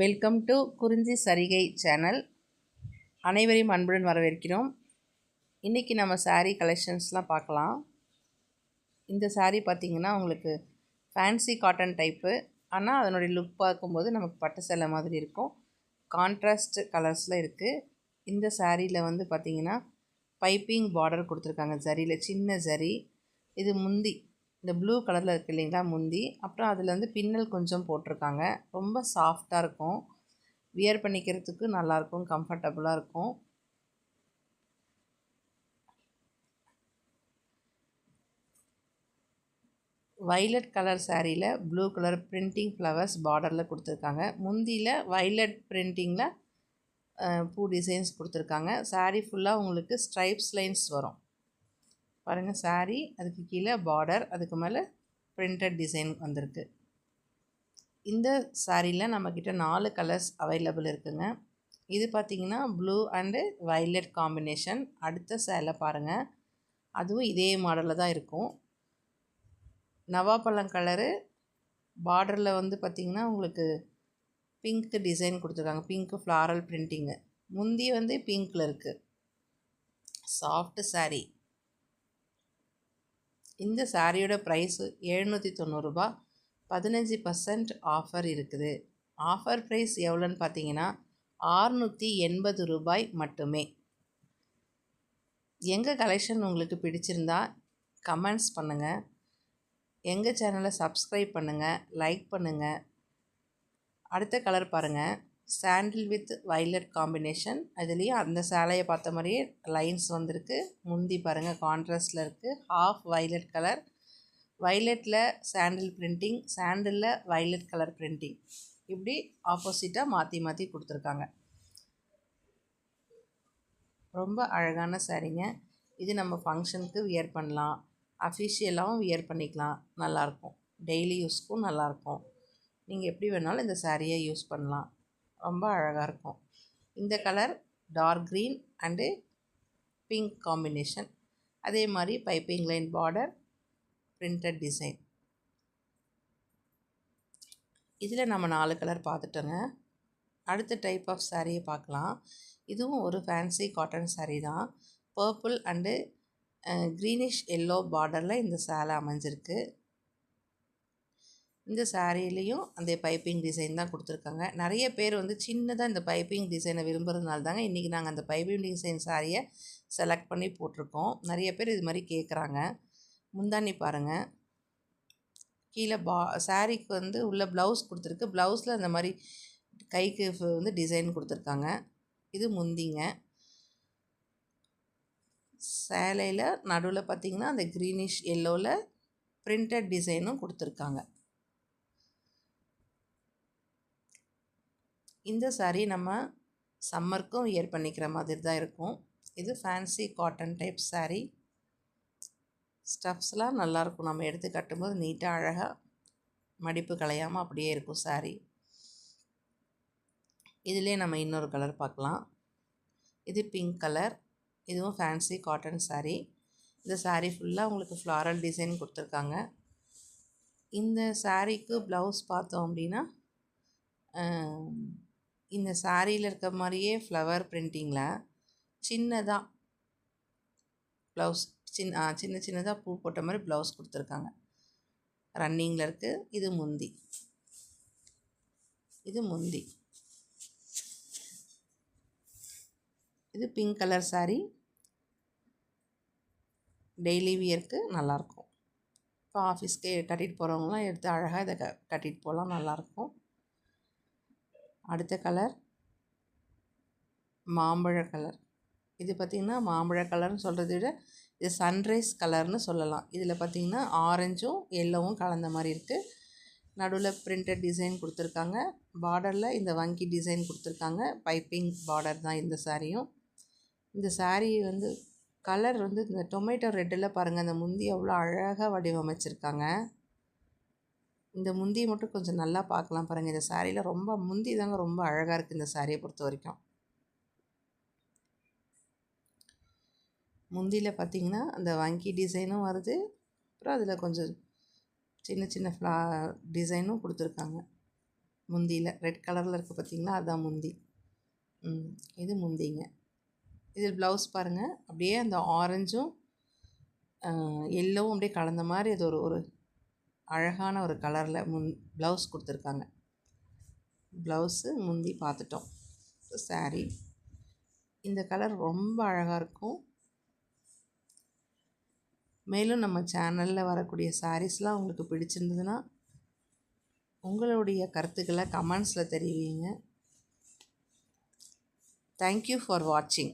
Welcome to குறிஞ்சி சரிகை channel. அனைவரையும் அன்புடன் வரவேற்கிறோம். இன்றைக்கி நம்ம saree கலெக்ஷன்ஸ்லாம் பார்க்கலாம். இந்த saree பார்த்திங்கன்னா உங்களுக்கு ஃபேன்சி காட்டன் டைப்பு, ஆனால் அதனுடைய லுக் பார்க்கும்போது நமக்கு பட்டு சேலை மாதிரி இருக்கும். கான்ட்ராஸ்ட் கலர்ஸில் இருக்குது. இந்த சாரியில் வந்து பார்த்திங்கன்னா பைப்பிங் பார்டர் கொடுத்துருக்காங்க. ஜரியில் சின்ன ஜரி. இது முந்தி இந்த ப்ளூ கலரில் இருக்குது இல்லைங்களா முந்தி. அப்புறம் அதில் வந்து பின்னல் கொஞ்சம் போட்டிருக்காங்க. ரொம்ப சாஃப்டாக இருக்கும். வியர் பண்ணிக்கிறதுக்கு நல்லாயிருக்கும், கம்ஃபர்டபுளாக இருக்கும். வைலட் கலர் சாரியில் ப்ளூ கலர் பிரிண்டிங் ஃப்ளவர்ஸ் பார்டரில் கொடுத்துருக்காங்க. முந்தியில் வைலட் பிரிண்டிங்கில் பூ டிசைன்ஸ் கொடுத்துருக்காங்க. சாரீ ஃபுல்லாக உங்களுக்கு ஸ்ட்ரைப்ஸ் லைன்ஸ் வரும் பாருங்கள். சாரீ அதுக்கு கீழே பார்டர், அதுக்கு மேலே பிரிண்டட் டிசைன் வந்திருக்கு. இந்த சாரியில் நம்மக்கிட்ட 4 கலர்ஸ் அவைலபிள் இருக்குங்க. இது பார்த்திங்கன்னா ப்ளூ அண்டு வைலட் காம்பினேஷன். அடுத்த சேலை பாருங்கள், அதுவும் இதே மாடலில் தான் இருக்கும். நவாப்பழம் கலரு பார்டரில் வந்து பார்த்திங்கன்னா உங்களுக்கு பிங்க் டிசைன் கொடுத்துருக்காங்க. Pink floral printing. முந்தி வந்து பிங்க்கில் இருக்குது. சாஃப்ட் சாரீ. இந்த சாரியோட ப்ரைஸு 790 ரூபா. 15% ஆஃபர் இருக்குது. ஆஃபர் ப்ரைஸ் எவ்வளோன்னு பார்த்தீங்கன்னா 680 ரூபாய் மட்டுமே. எங்கள் கலெக்ஷன் உங்களுக்கு பிடிச்சிருந்தா கமெண்ட்ஸ் பண்ணுங்கள். எங்கள் சேனலை சப்ஸ்கிரைப் பண்ணுங்கள், லைக் பண்ணுங்கள். அடுத்த கலர் பாருங்கள், சாண்டில் வித் வைலட் காம்பினேஷன். அதுலேயும் அந்த சேலையை பார்த்த மாதிரியே லைன்ஸ் வந்திருக்கு. முந்தி பாருங்கள் கான்ட்ராஸ்டில் இருக்குது. ஹாஃப் வைலட் கலர், வைலட்டில் சாண்டில் பிரிண்டிங், சாண்டிலில் வைலட் கலர் பிரிண்டிங். இப்படி ஆப்போசிட்டாக மாற்றி மாற்றி கொடுத்துருக்காங்க. ரொம்ப அழகான சாரீங்க. இது நம்ம ஃபங்க்ஷனுக்கு வியர் பண்ணலாம், அஃபிஷியலாகவும் வியர் பண்ணிக்கலாம். நல்லாயிருக்கும், டெய்லி யூஸ்க்கும் நல்லாயிருக்கும். நீங்கள் எப்படி வேணாலும் இந்த சாரியை யூஸ் பண்ணலாம். ரொம்ப அழகாக இருக்கும். இந்த colour dark green and pink combination. அதே மாதிரி piping line border, printed design. இதில் நம்ம 4 கலர் பார்த்துட்டோங்க. அடுத்த டைப் ஆஃப் சாரியை பார்க்கலாம். இதுவும் ஒரு ஃபேன்சி காட்டன் சாரீ தான். பர்பிள் அண்டு க்ரீனிஷ் எல்லோ பார்டரில் இந்த சேலை அமைஞ்சிருக்கு. இந்த சாரிலையும் அந்த பைப்பிங் டிசைன் தான் கொடுத்துருக்காங்க. நிறைய பேர் வந்து சின்னதாக இந்த பைப்பிங் டிசைனை விரும்புகிறதுனால தாங்க இன்றைக்கி நாங்கள் அந்த பைப்பிங் டிசைன் சாரியை செலக்ட் பண்ணி போட்டிருக்கோம். நிறைய பேர் இது மாதிரி கேட்குறாங்க. முந்தானி பாருங்கள், கீழே சாரிக்கு வந்து உள்ள ப்ளவுஸ் கொடுத்துருக்கு. ப்ளவுஸில் அந்த மாதிரி கைக்கு வந்து டிசைன் கொடுத்துருக்காங்க. இது முந்திங்க. சேலையில் நடுவில் பார்த்திங்கன்னா அந்த க்ரீனிஷ் எல்லோவில் பிரிண்டட் டிசைனும் கொடுத்துருக்காங்க. இந்த சாரீ நம்ம சம்மருக்கும் வியர் பண்ணிக்கிற மாதிரி தான் இருக்கும். இது ஃபேன்சி காட்டன் டைப் சாரீ. ஸ்டஃப்ஸ்லாம் நல்லாயிருக்கும். நம்ம எடுத்து கட்டும்போது நீட்டாக அழகாக மடிப்பு கலையாமல் அப்படியே இருக்கும் சாரீ. இதிலே நம்ம இன்னொரு கலர் பார்க்கலாம். இது பிங்க் கலர். இதுவும் ஃபேன்சி காட்டன் சாரீ. இந்த சாரீ ஃபுல்லாக உங்களுக்கு ஃப்ளாரல் டிசைன் கொடுத்துருக்காங்க. இந்த சாரீக்கு ப்ளவுஸ் பார்த்தோம் அப்படின்னா இந்த சாரியில் இருக்க மாதிரியே ஃப்ளவர் பிரிண்டிங்கில் சின்னதாக ப்ளவுஸ் சின்ன சின்னதாக பூ போட்ட மாதிரி ப்ளவுஸ் கொடுத்துருக்காங்க. ரன்னிங்கில் இருக்குது. இது முந்தி. இது முந்தி. இது பிங்க் கலர் சாரீ. டெய்லி வியருக்கு நல்லாயிருக்கும். இப்போ ஆஃபீஸ்க்கு கட்டிட்டு போகிறவங்களாம் எடுத்து அழகாக இதை கட்டிட்டு போகலாம், நல்லாயிருக்கும். அடுத்த கலர் மாம்பழ கலர். இது பார்த்திங்கன்னா மாம்பழ கலர்னு சொல்கிறத விட இது சன்ரைஸ் கலர்னு சொல்லலாம். இதில் பார்த்திங்கன்னா ஆரஞ்சும் எல்லோவும் கலந்த மாதிரி இருக்குது. நடுவில் பிரிண்டட் டிசைன் கொடுத்துருக்காங்க. பார்டரில் இந்த வங்கி டிசைன் கொடுத்துருக்காங்க. பைப்பிங் பார்டர் தான் இந்த சாரியும். இந்த சாரீ வந்து கலர் வந்து இந்த டொமேட்டோ ரெட்டில் பாருங்கள், அந்த முந்தி அவ்வளோ அழகாக வடிவமைச்சிருக்காங்க. இந்த முந்தியை மட்டும் கொஞ்சம் நல்லா பார்க்கலாம் பாருங்கள். இந்த சாரியில் ரொம்ப முந்தி தாங்க ரொம்ப அழகாக இருக்குது இந்த சாரியை பொறுத்த வரைக்கும். முந்தியில் பார்த்திங்கன்னா அந்த வங்கி டிசைனும் வருது. அப்புறம் அதில் கொஞ்சம் சின்ன சின்ன டிசைனும் கொடுத்துருக்காங்க. முந்தியில் ரெட் கலரில் இருக்குது பார்த்தீங்களா, அதுதான் முந்தி. இது முந்திங்க. இதில் ப்ளவுஸ் பாருங்கள், அப்படியே அந்த ஆரஞ்சும் எல்லோவும் அப்படியே கலந்த மாதிரி அது ஒரு ஒரு அழகான ஒரு கலரில் ப்ளவுஸ் கொடுத்துருக்காங்க. ப்ளவுஸு முந்தி பார்த்துட்டோம். சாரீ இந்த கலர் ரொம்ப அழகாக இருக்கும். மேலும் நம்ம சேனலில் வரக்கூடிய சாரீஸ்லாம் உங்களுக்கு பிடிச்சிருந்ததுன்னா உங்களுடைய கருத்துக்களை கமெண்ட்ஸில் தெரிவிங்க. தேங்க்யூ ஃபார் வாட்சிங்.